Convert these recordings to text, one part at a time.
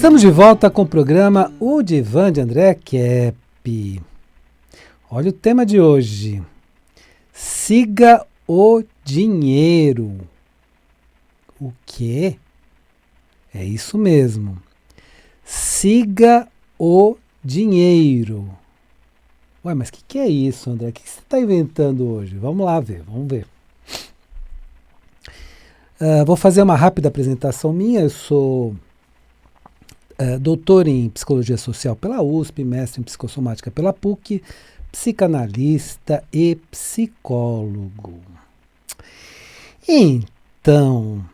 Estamos de volta com o programa O Divã de André Kepp. Olha o tema de hoje. Siga o dinheiro. O quê? É isso mesmo. Siga o dinheiro. Ué, mas o que é isso, André? O que você está inventando hoje? Vamos lá ver, vamos ver. Vou fazer uma rápida apresentação minha. Eu sou doutor em Psicologia Social pela USP, mestre em Psicossomática pela PUC, psicanalista e psicólogo. Então,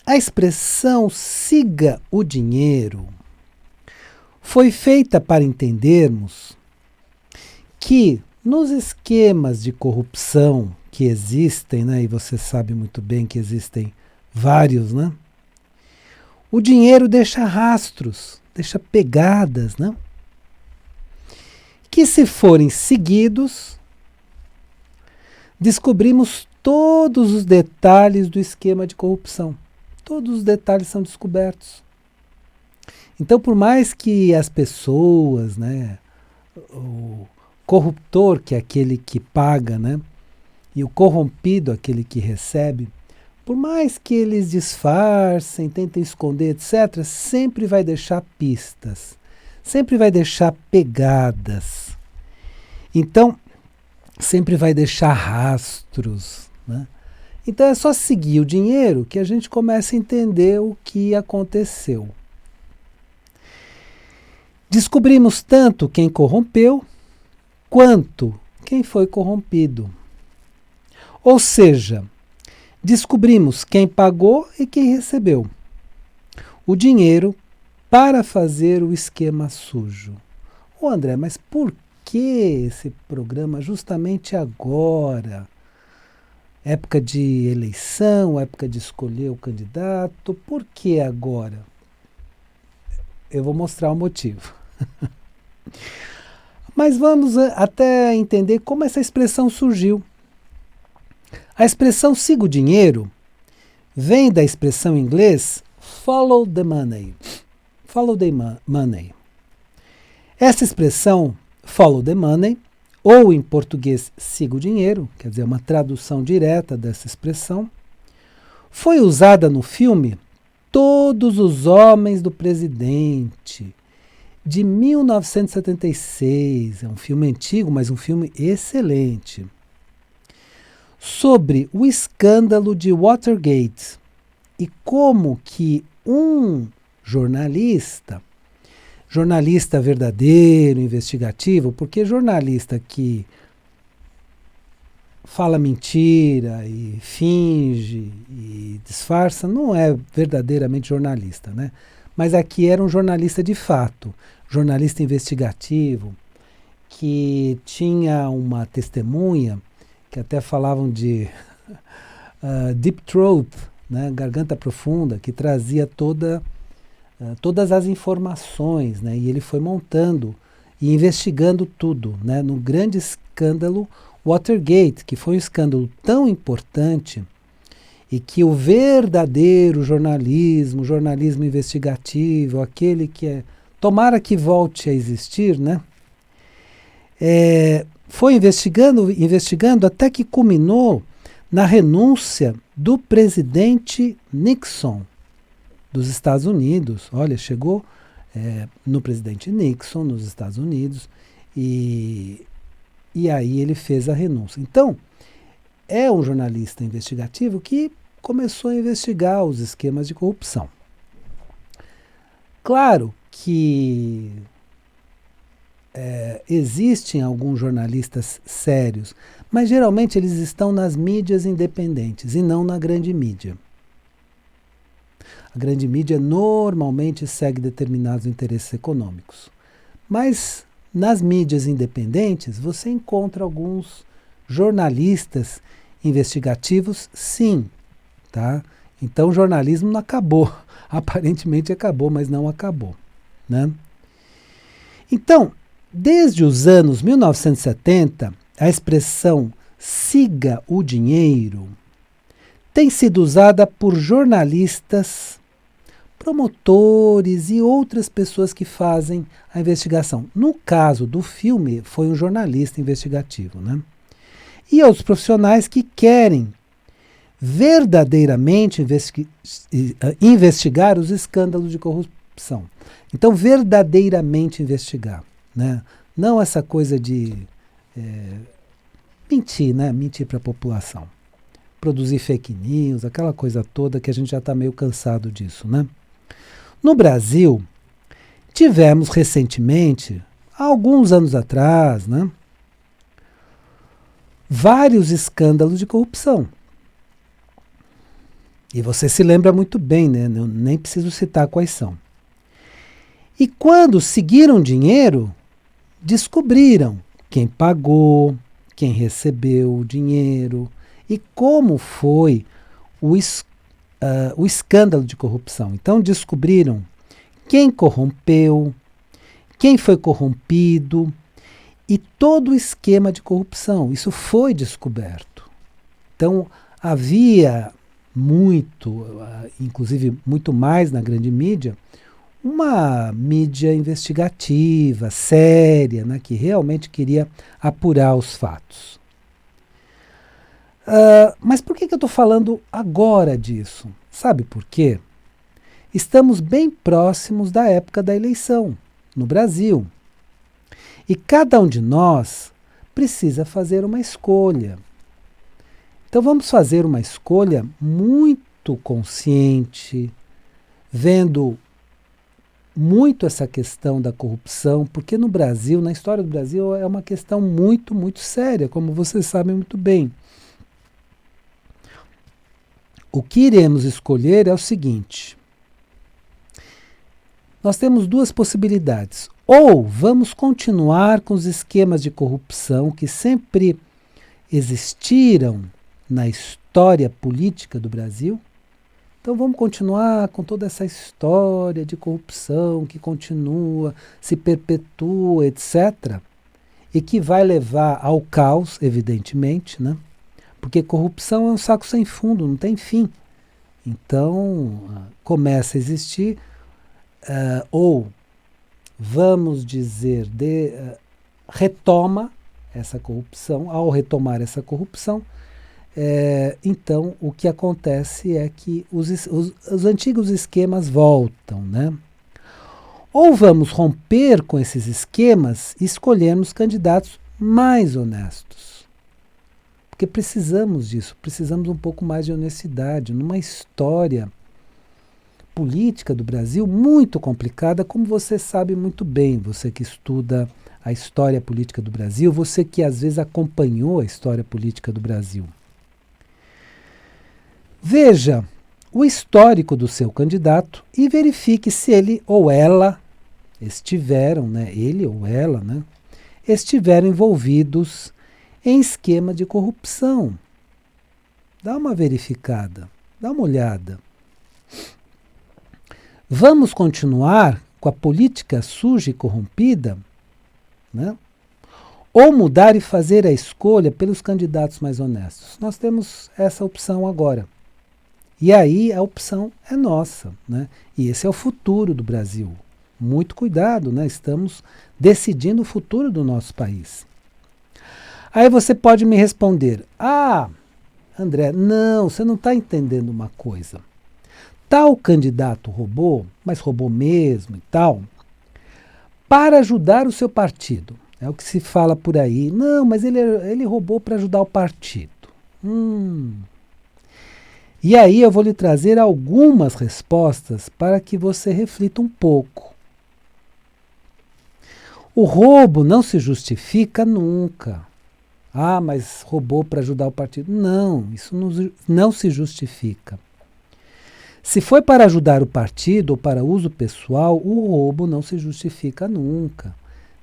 a expressão siga o dinheiro foi feita para entendermos que nos esquemas de corrupção que existem, né, e você sabe muito bem que existem vários, né? O dinheiro deixa rastros, deixa pegadas, né? Que se forem seguidos, descobrimos todos os detalhes do esquema de corrupção. Todos os detalhes são descobertos. Então, por mais que as pessoas, né, o corruptor, que é aquele que paga, né, e o corrompido, aquele que recebe, por mais que eles disfarcem, tentem esconder, etc., sempre vai deixar pistas, sempre vai deixar pegadas. Então, sempre vai deixar rastros, né? Então é só seguir o dinheiro que a gente começa a entender o que aconteceu. Descobrimos tanto quem corrompeu, quanto quem foi corrompido. Ou seja, descobrimos quem pagou e quem recebeu o dinheiro para fazer o esquema sujo. Ô André, mas por que esse programa justamente agora? Época de eleição, época de escolher o candidato, por que agora? Eu vou mostrar o motivo. Mas vamos até entender como essa expressão surgiu. A expressão siga o dinheiro vem da expressão em inglês follow the money. Follow the money. Essa expressão follow the money, ou em português siga o dinheiro, quer dizer, uma tradução direta dessa expressão, foi usada no filme Todos os Homens do Presidente, de 1976. É um filme antigo, mas um filme excelente. Sobre o escândalo de Watergate e como que um jornalista verdadeiro, investigativo, porque jornalista que fala mentira e finge e disfarça não é verdadeiramente jornalista, né? Mas aqui era um jornalista de fato, jornalista investigativo, que tinha uma testemunha que até falavam de deep throat, né, garganta profunda, que trazia todas as informações, né, e ele foi montando e investigando tudo, né, no grande escândalo Watergate, que foi um escândalo tão importante e que o verdadeiro jornalismo investigativo, aquele que é, tomara que volte a existir, né, foi investigando até que culminou na renúncia do presidente Nixon dos Estados Unidos. Olha, chegou no presidente Nixon nos Estados Unidos e aí ele fez a renúncia. Então, é um jornalista investigativo que começou a investigar os esquemas de corrupção. Claro que existem alguns jornalistas sérios, mas geralmente eles estão nas mídias independentes e não na grande mídia. A grande mídia normalmente segue determinados interesses econômicos. Mas nas mídias independentes você encontra alguns jornalistas investigativos, sim, tá? Então o jornalismo não acabou. Aparentemente acabou, mas não acabou, né? Então, desde os anos 1970, a expressão siga o dinheiro tem sido usada por jornalistas, promotores e outras pessoas que fazem a investigação. No caso do filme, foi um jornalista investigativo, né? E outros profissionais que querem verdadeiramente investigar os escândalos de corrupção. Então, verdadeiramente investigar, né? Não essa coisa de mentir, né? Mentir para a população. Produzir fake news, aquela coisa toda que a gente já está meio cansado disso, né? No Brasil, tivemos recentemente, há alguns anos atrás, né? Vários escândalos de corrupção. E você se lembra muito bem, né? Eu nem preciso citar quais são. E quando seguiram dinheiro, descobriram quem pagou, quem recebeu o dinheiro e como foi o escândalo de corrupção. Então descobriram quem corrompeu, quem foi corrompido e todo o esquema de corrupção. Isso foi descoberto. Então havia muito, inclusive muito mais na grande mídia, uma mídia investigativa, séria, né, que realmente queria apurar os fatos. Mas por que eu estou falando agora disso? Sabe por quê? Estamos bem próximos da época da eleição no Brasil. E cada um de nós precisa fazer uma escolha. Então vamos fazer uma escolha muito consciente, vendo muito essa questão da corrupção, porque no Brasil, na história do Brasil, é uma questão muito, muito séria, como vocês sabem muito bem. O que iremos escolher é o seguinte: nós temos duas possibilidades. Ou vamos continuar com os esquemas de corrupção que sempre existiram na história política do Brasil. Então vamos continuar com toda essa história de corrupção que continua, se perpetua, etc. E que vai levar ao caos, evidentemente, né? Porque corrupção é um saco sem fundo, não tem fim. Então começa a existir, ou vamos dizer, retoma essa corrupção. Ao retomar essa corrupção, então o que acontece é que os antigos esquemas voltam, né? Ou vamos romper com esses esquemas e escolhermos candidatos mais honestos. Porque precisamos disso, precisamos um pouco mais de honestidade numa história política do Brasil muito complicada, como você sabe muito bem, você que estuda a história política do Brasil, você que às vezes acompanhou a história política do Brasil. Veja o histórico do seu candidato e verifique se ele ou ela estiveram, né, ele ou ela, né, estiveram envolvidos em esquema de corrupção. Dá uma verificada, dá uma olhada. Vamos continuar com a política suja e corrompida, né? Ou mudar e fazer a escolha pelos candidatos mais honestos? Nós temos essa opção agora. E aí a opção é nossa, né? E esse é o futuro do Brasil. Muito cuidado, né? Estamos decidindo o futuro do nosso país. Aí você pode me responder: André, não, você não está entendendo uma coisa. Tal candidato roubou, mas roubou mesmo e tal, para ajudar o seu partido. É o que se fala por aí. Não, mas ele roubou para ajudar o partido. E aí eu vou lhe trazer algumas respostas para que você reflita um pouco. O roubo não se justifica nunca. Mas roubou para ajudar o partido. Não, isso não se justifica. Se foi para ajudar o partido ou para uso pessoal, o roubo não se justifica nunca.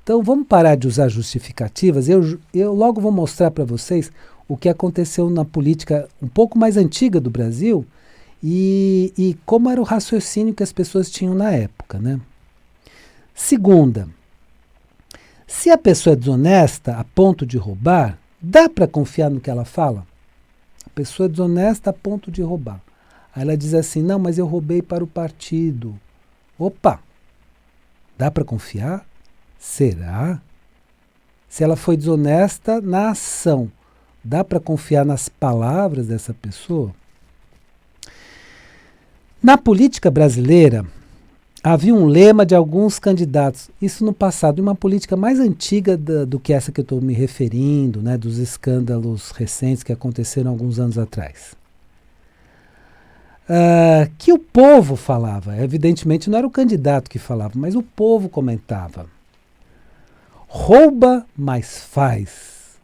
Então vamos parar de usar justificativas. Eu logo vou mostrar para vocês o que aconteceu na política um pouco mais antiga do Brasil e como era o raciocínio que as pessoas tinham na época, né? Segunda, se a pessoa é desonesta a ponto de roubar, dá para confiar no que ela fala? A pessoa é desonesta a ponto de roubar. Aí ela diz assim, não, mas eu roubei para o partido. Opa, dá para confiar? Será? Se ela foi desonesta na ação, dá para confiar nas palavras dessa pessoa? Na política brasileira, havia um lema de alguns candidatos, isso no passado, uma política mais antiga do que essa que eu estou me referindo, né, dos escândalos recentes que aconteceram alguns anos atrás. Que o povo falava, evidentemente não era o candidato que falava, mas o povo comentava. Rouba, mas faz.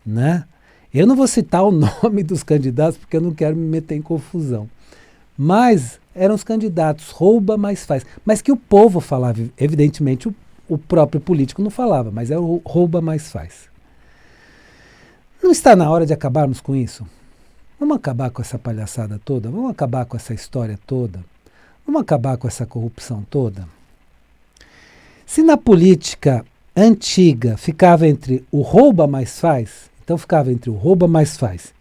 Né? Eu não vou citar o nome dos candidatos porque eu não quero me meter em confusão. Mas eram os candidatos, rouba, mas faz. Mas que o povo falava, evidentemente o próprio político não falava, mas é o rouba, mas faz. Não está na hora de acabarmos com isso? Vamos acabar com essa palhaçada toda? Vamos acabar com essa história toda? Vamos acabar com essa corrupção toda? Se na política antiga ficava entre o rouba, mais faz, então ficava entre o rouba, mais faz,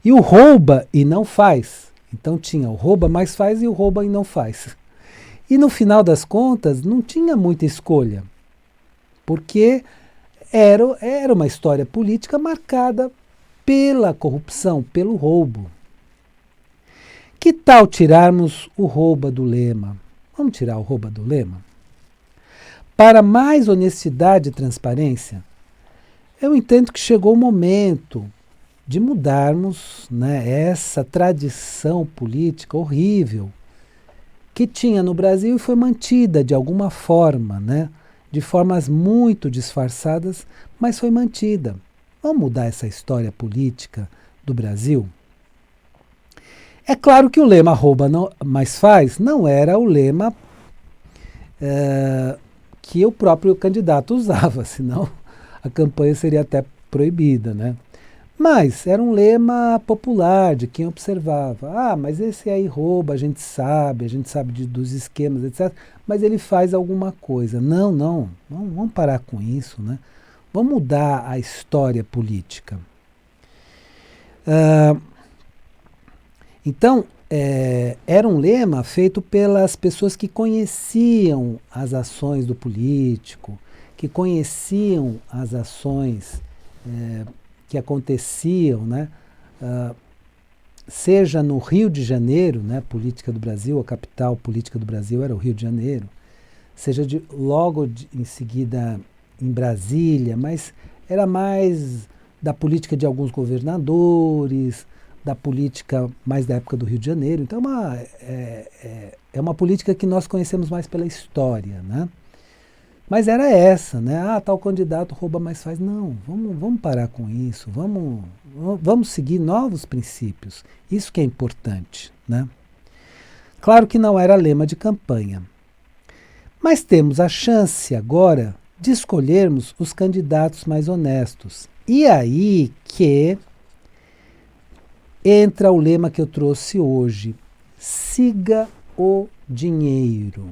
e o rouba e não faz, então tinha o rouba, mais faz e o rouba e não faz. E no final das contas não tinha muita escolha, porque era uma história política marcada pela corrupção, pelo roubo. Que tal tirarmos o rouba do lema? Vamos tirar o rouba do lema? Para mais honestidade e transparência, eu entendo que chegou o momento de mudarmos, né, essa tradição política horrível que tinha no Brasil e foi mantida de alguma forma, né, de formas muito disfarçadas, mas foi mantida. Vamos mudar essa história política do Brasil? É claro que o lema rouba, não, mas faz não era o lema que o próprio candidato usava, senão a campanha seria até proibida, né? Mas era um lema popular de quem observava. Ah, mas esse aí rouba, a gente sabe dos esquemas, etc. Mas ele faz alguma coisa. Não, vamos parar com isso, né? Vamos mudar a história política. Então, era um lema feito pelas pessoas que conheciam as ações do político, que conheciam as ações que aconteciam, né? Seja no Rio de Janeiro, né, política do Brasil, a capital política do Brasil era o Rio de Janeiro, seja em seguida em Brasília, mas era mais da política de alguns governadores, da política mais da época do Rio de Janeiro. Então é uma política que nós conhecemos mais pela história, né? Mas era essa, né? Ah, tal candidato rouba, mas faz. Não, vamos parar com isso, vamos seguir novos princípios. Isso que é importante, né? Claro que não era lema de campanha, mas temos a chance agora de escolhermos os candidatos mais honestos. E aí que entra o lema que eu trouxe hoje: siga o dinheiro.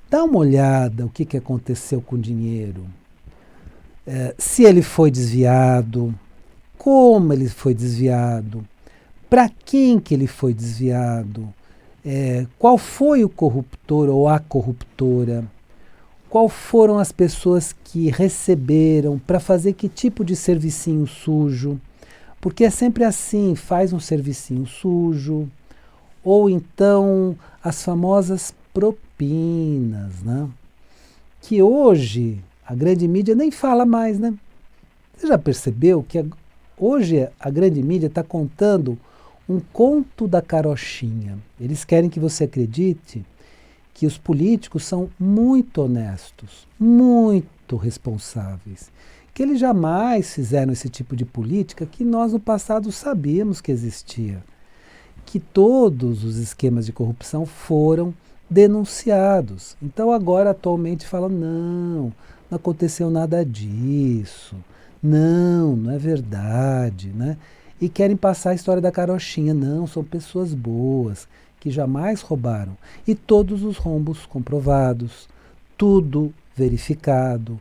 Dá uma olhada o que aconteceu com o dinheiro. Se ele foi desviado, como ele foi desviado, para quem que ele foi desviado, qual foi o corruptor ou a corruptora, qual foram as pessoas que receberam, para fazer que tipo de servicinho sujo. Porque é sempre assim, faz um servicinho sujo, ou então as famosas propinas, né? Que hoje a grande mídia nem fala mais, né? Você já percebeu que hoje a grande mídia está contando um conto da carochinha. Eles querem que você acredite que os políticos são muito honestos, muito responsáveis, que eles jamais fizeram esse tipo de política que nós no passado sabíamos que existia, que todos os esquemas de corrupção foram denunciados. Então agora atualmente falam, não aconteceu nada disso, não é verdade, né? E querem passar a história da carochinha. Não, são pessoas boas, que jamais roubaram. E todos os rombos comprovados, tudo verificado,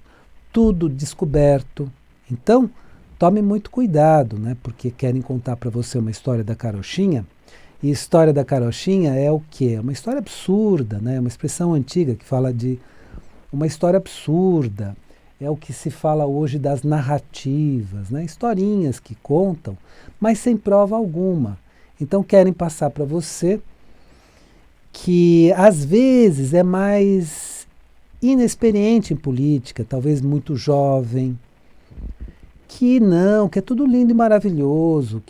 tudo descoberto. Então, tome muito cuidado, né? Porque querem contar para você uma história da carochinha, e história da carochinha é o quê? É uma história absurda, né? Uma expressão antiga que fala de uma história absurda. É o que se fala hoje das narrativas, né? Historinhas que contam, mas sem prova alguma. Então querem passar para você que às vezes é mais inexperiente em política, talvez muito jovem, que não, que é tudo lindo e maravilhoso,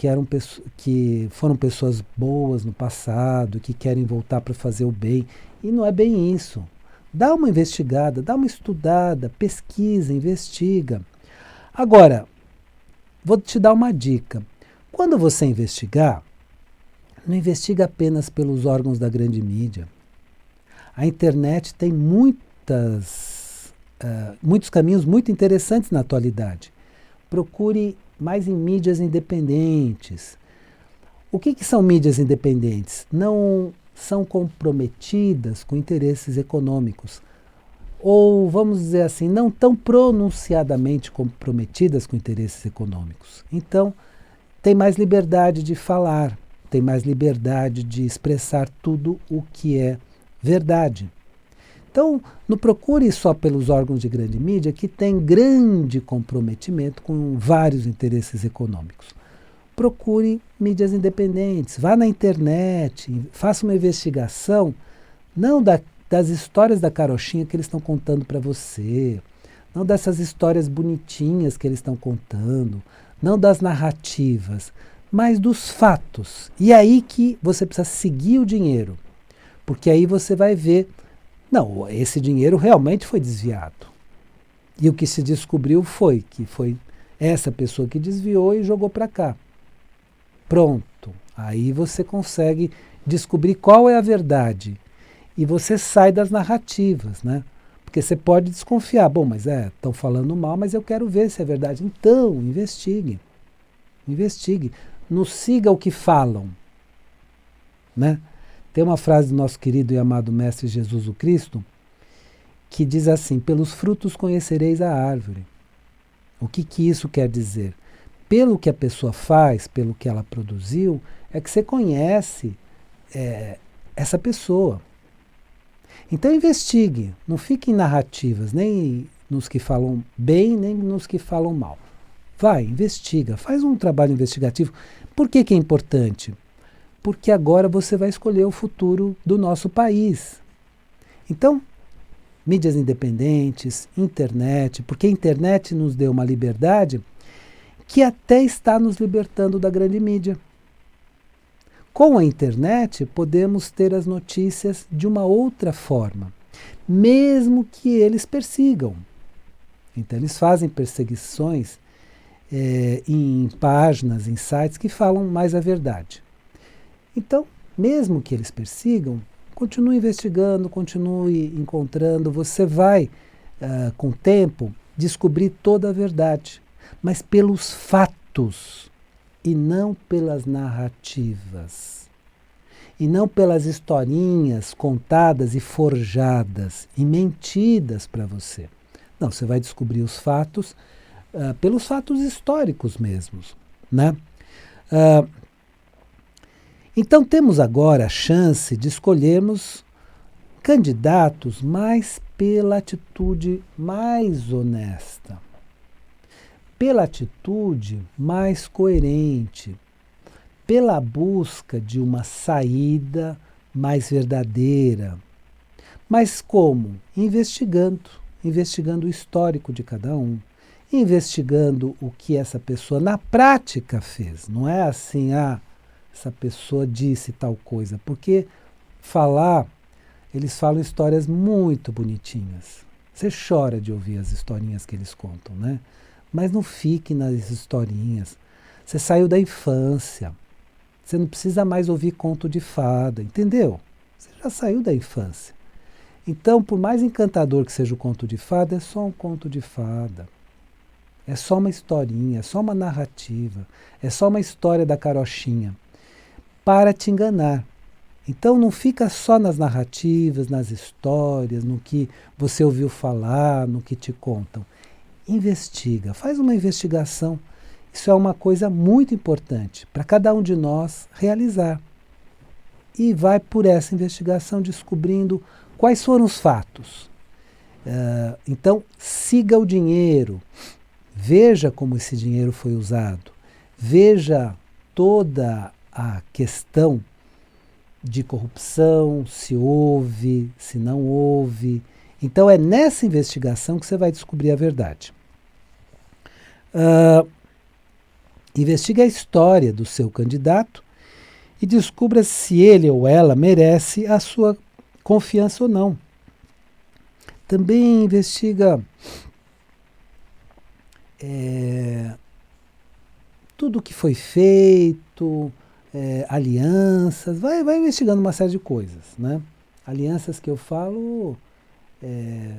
que foram pessoas boas no passado, que querem voltar para fazer o bem. E não é bem isso. Dá uma investigada, dá uma estudada, pesquisa, investiga. Agora, vou te dar uma dica. Quando você investigar, não investiga apenas pelos órgãos da grande mídia. A internet tem muitos caminhos muito interessantes na atualidade. Procure mais em mídias independentes. O que são mídias independentes? Não são comprometidas com interesses econômicos. Ou, vamos dizer assim, não tão pronunciadamente comprometidas com interesses econômicos. Então, tem mais liberdade de falar, tem mais liberdade de expressar tudo o que é verdade. Então, não procure só pelos órgãos de grande mídia que têm grande comprometimento com vários interesses econômicos. Procure mídias independentes, vá na internet, faça uma investigação, não das histórias da carochinha que eles estão contando para você, não dessas histórias bonitinhas que eles estão contando, não das narrativas, mas dos fatos. E é aí que você precisa seguir o dinheiro, porque aí você vai ver, não, esse dinheiro realmente foi desviado. E o que se descobriu foi que foi essa pessoa que desviou e jogou para cá. Pronto. Aí você consegue descobrir qual é a verdade. E você sai das narrativas, né? Porque você pode desconfiar. Bom, mas estão falando mal, mas eu quero ver se é verdade. Então, investigue. Investigue. Não siga o que falam, né? Tem uma frase do nosso querido e amado Mestre Jesus o Cristo que diz assim: pelos frutos conhecereis a árvore. O que isso quer dizer? Pelo que a pessoa faz, pelo que ela produziu, é que você conhece essa pessoa. Então investigue, não fique em narrativas, nem nos que falam bem, nem nos que falam mal. Vai, investiga, faz um trabalho investigativo. Por que é importante? Porque agora você vai escolher o futuro do nosso país. Então, mídias independentes, internet, porque a internet nos deu uma liberdade que até está nos libertando da grande mídia. Com a internet, podemos ter as notícias de uma outra forma, mesmo que eles persigam. Então, eles fazem perseguições em páginas, em sites que falam mais a verdade. Então, mesmo que eles persigam, continue investigando, continue encontrando. Você vai, com o tempo, descobrir toda a verdade, mas pelos fatos e não pelas narrativas. E não pelas historinhas contadas e forjadas e mentidas para você. Não, você vai descobrir os fatos pelos fatos históricos mesmos, né? Então temos agora a chance de escolhermos candidatos mais pela atitude mais honesta, pela atitude mais coerente, pela busca de uma saída mais verdadeira. Mas como? Investigando o histórico de cada um, investigando o que essa pessoa na prática fez. Não é assim, essa pessoa disse tal coisa, porque eles falam histórias muito bonitinhas. Você chora de ouvir as historinhas que eles contam, né? Mas não fique nas historinhas. Você saiu da infância. Você não precisa mais ouvir conto de fada, entendeu? Você já saiu da infância. Então, por mais encantador que seja o conto de fada, é só um conto de fada. É só uma historinha, é só uma narrativa, é só uma história da carochinha para te enganar. Então não fica só nas narrativas, nas histórias, no que você ouviu falar, no que te contam. Investiga, faz uma investigação Isso é uma coisa muito importante para cada um de nós realizar. E vai por essa investigação descobrindo quais foram os fatos. Então, siga o dinheiro, veja como esse dinheiro foi usado, veja toda a questão de corrupção, se houve, se não houve. Então é nessa investigação que você vai descobrir a verdade. Investigue a história do seu candidato e descubra se ele ou ela merece a sua confiança ou não. Também investiga tudo o que foi feito, alianças, vai investigando uma série de coisas, né? Alianças que eu falo,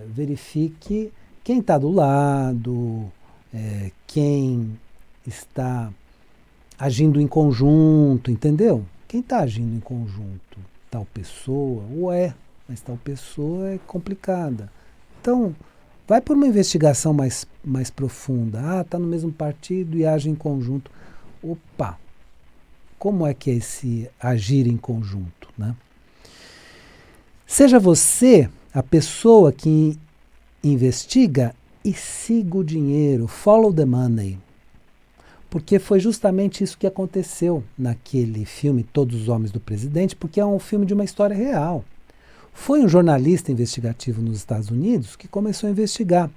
verifique quem está do lado, quem está agindo em conjunto, entendeu? Quem está agindo em conjunto? Tal pessoa? Mas tal pessoa é complicada. Então, vai por uma investigação mais profunda. Está no mesmo partido e age em conjunto. Opa! Como é que é esse agir em conjunto, né? Seja você a pessoa que investiga e siga o dinheiro. Follow the money. Porque foi justamente isso que aconteceu naquele filme Todos os Homens do Presidente, porque é um filme de uma história real. Foi um jornalista investigativo nos Estados Unidos que começou a investigar.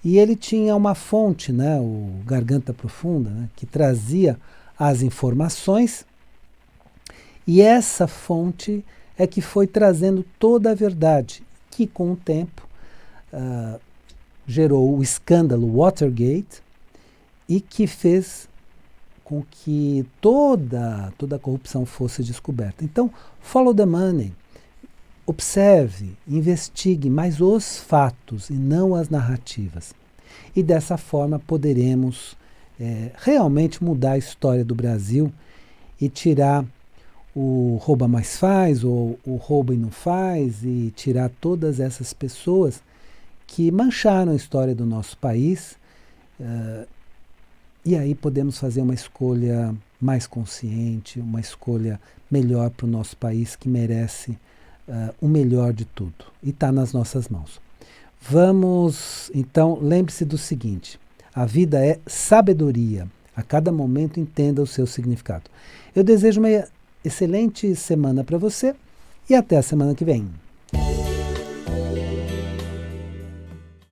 E ele tinha uma fonte, né, o Garganta Profunda, né, que trazia as informações. E essa fonte é que foi trazendo toda a verdade, que com o tempo gerou o escândalo Watergate e que fez com que toda a corrupção fosse descoberta. Então, follow the money. Observe, investigue mais os fatos e não as narrativas. E dessa forma poderemos realmente mudar a história do Brasil e tirar o rouba mais faz ou o rouba e não faz e tirar todas essas pessoas que mancharam a história do nosso país. E aí podemos fazer uma escolha mais consciente, uma escolha melhor para o nosso país que merece o melhor de tudo. E está nas nossas mãos. Vamos, então, lembre-se do seguinte: a vida é sabedoria. A cada momento entenda o seu significado. Eu desejo uma excelente semana para você e até a semana que vem.